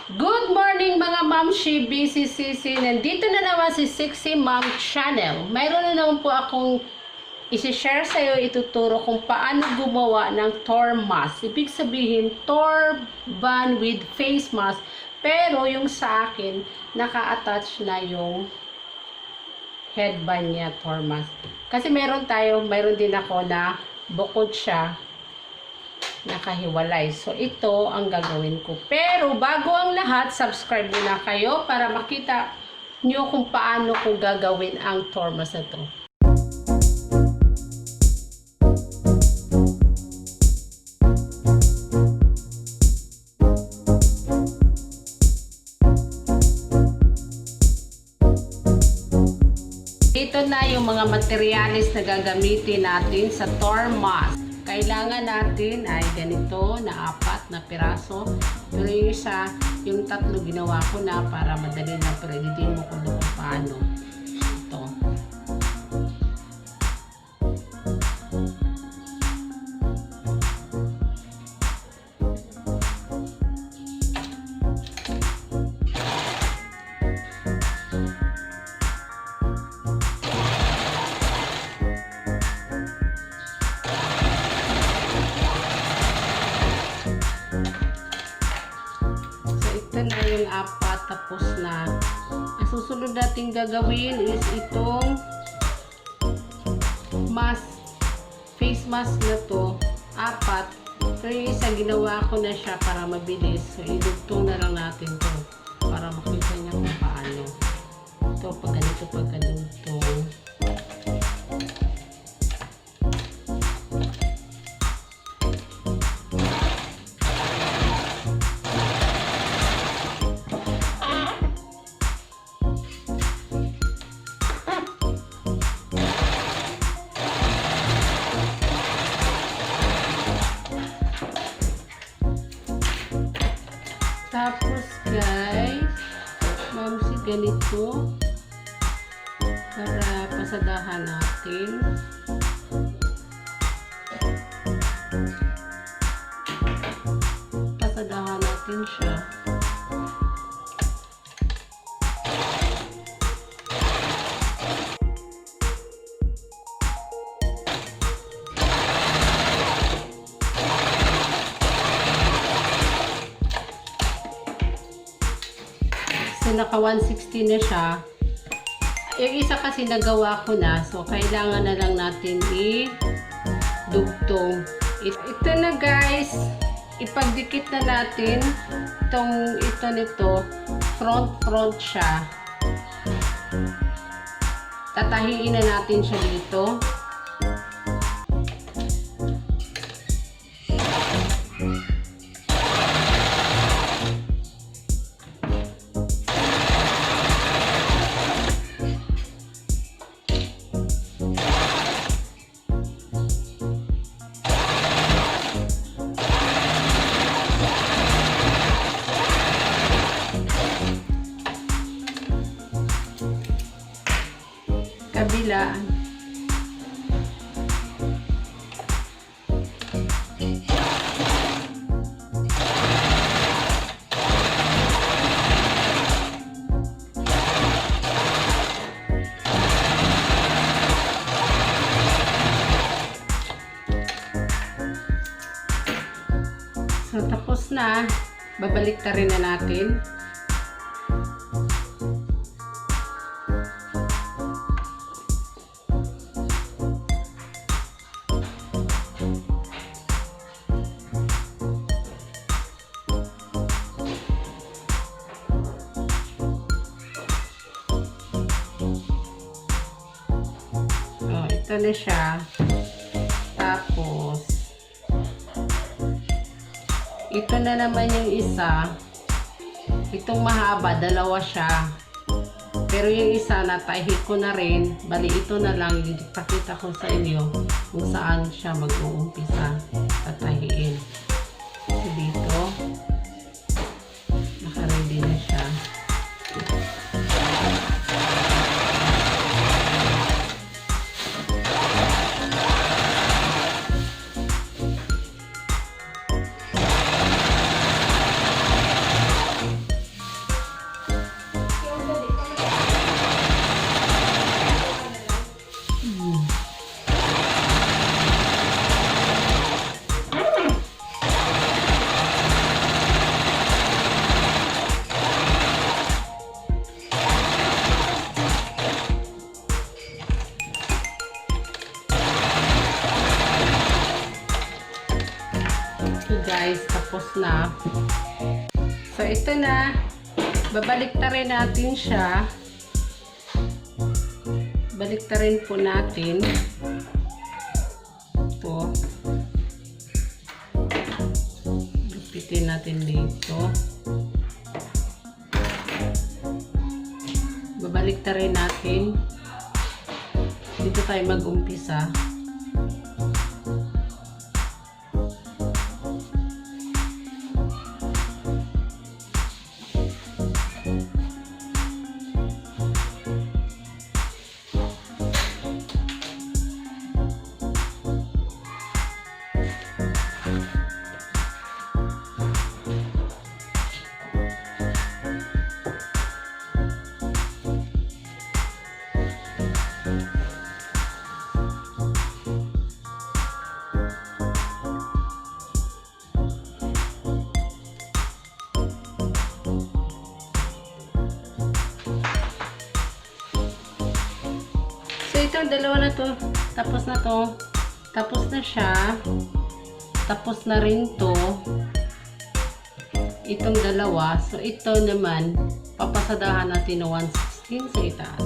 Good morning mga mamshi, BCCC. Nandito na naman si SexyMom channel. Mayroon na naman po akong isi-share sa iyo, ituturo kung paano gumawa ng Turmask. Ibig sabihin, turban with face mask. Pero yung sa akin, naka-attach na yung headband niya, Turmask. Kasi meron din ako na bukod siya nakahiwalay. So, ito ang gagawin ko. Pero, bago ang lahat, subscribe muna kayo para makita nyo kung paano ko gagawin ang Turmask na to. Ito na yung mga materyales na gagamitin natin sa Turmask. Kailangan natin ay ganito na 4 na piraso. Pero yung isa, yung 3 ginawa ko na para madali na, pero hindi mo kung paano. Ito. Ito na yung 4, tapos na. Ang susunod natin gagawin is itong face mask na to, 4. Pero yung isa ginawa ko na siya para mabilis. So, idugtong na lang natin to para makita niya kung paano. Ito, pag ganito, pag ganitong. Tapos guys, mamsi ganito para pasadahan natin. Pasadahan natin siya. So, naka 160 na siya. Yung isa kasi nagawa ko na. So, kailangan na lang natin i-dugtong. Ito na guys. Ipagdikit na natin ito nito. Front siya. Tatahiin na natin siya dito. Kabila. So, tapos na. Babalik ta rin na natin. Ito na siya. Tapos, ito na naman yung isa. Itong mahaba, 2 siya. Pero yung isa, natahi ko na rin. Bali, ito na lang. Ipakita ko sa inyo kung saan siya mag-uumpisa. Tatahiin. So, dito. Naka-ready na siya. tapos na. So, ito na. Babaliktarin natin siya. Baliktarin po natin. Ito. Gupitin natin dito. Babaliktarin natin. Dito tayo mag-umpisa. Itong dalawa na to, tapos na to, tapos na siya, tapos na rin to, itong dalawa. So ito naman, papasadahan natin na 1/16 sa itaas.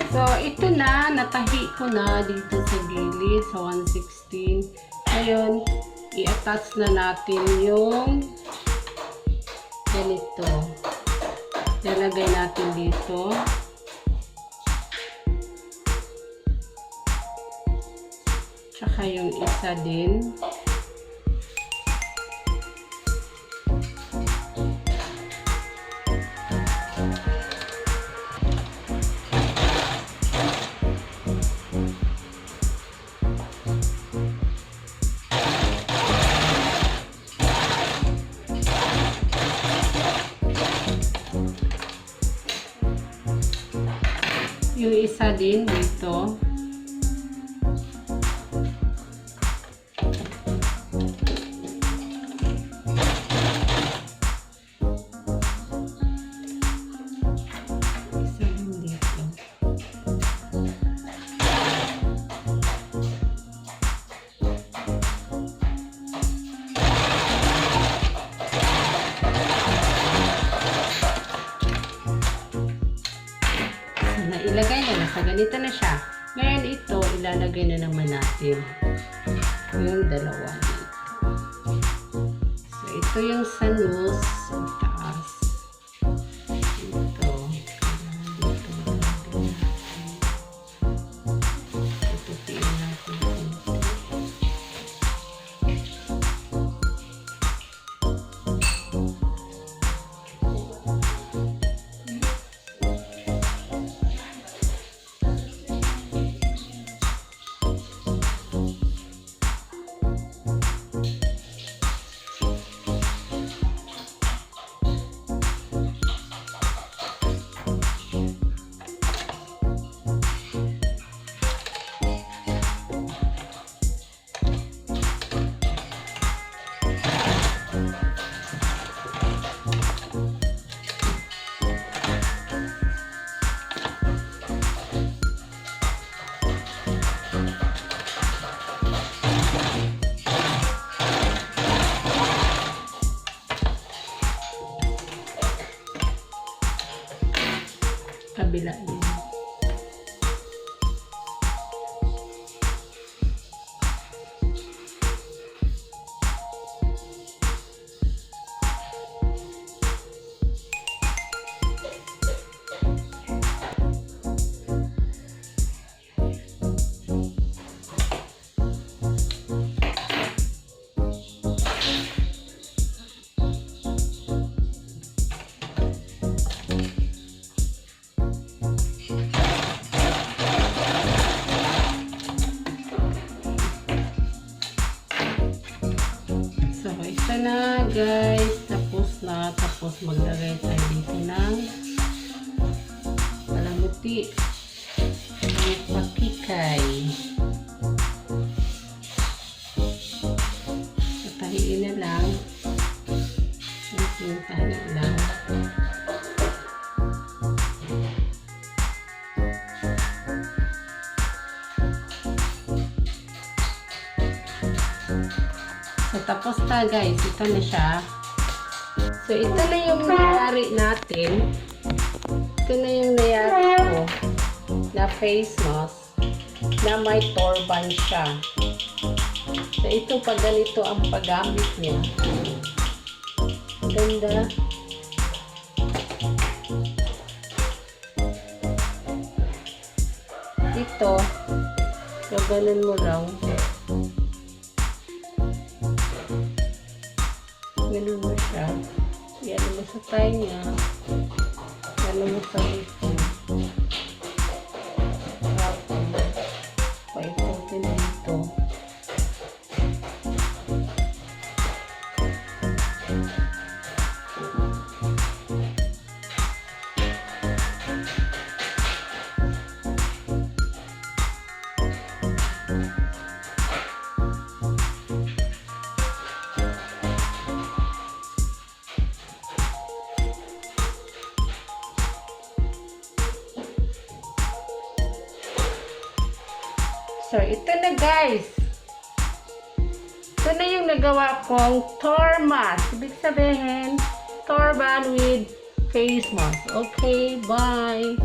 So, ito na, natahi ko na dito sa gilid, sa 1/16. Ngayon, i-attach na natin yung ganito. Lalagay natin dito. Tsaka yung isa din. Yung isa din dito. Isa din dito. Ilagay na nasa ganito na siya. Ngayon ito, ilalagay na naman natin yung dalawa dito. So, ito yung sa nose, sa taas. Ito. Tutupiin natin dito. Kabila din. Tapos maglagay tayo dito ng palamuti. At pakikay. Tahiin na lang. Tahiin lang. So, tapos na guys. Ito na siya. So, ito na yung nangyari natin. Ito na yung nangyari ko na face mask na may turban siya. So, ito pag ganito ang paggamit niya. Ganda. Ito, gaganon mo lang. Ganun mo siya. Yan mo sa tayo niya. Ganun mo sa dito. Tapos, paiputin dito. So, ito na guys. Ito na yung nagawa kong Turmask. Ibig sabihin, turban with face mask. Okay, bye!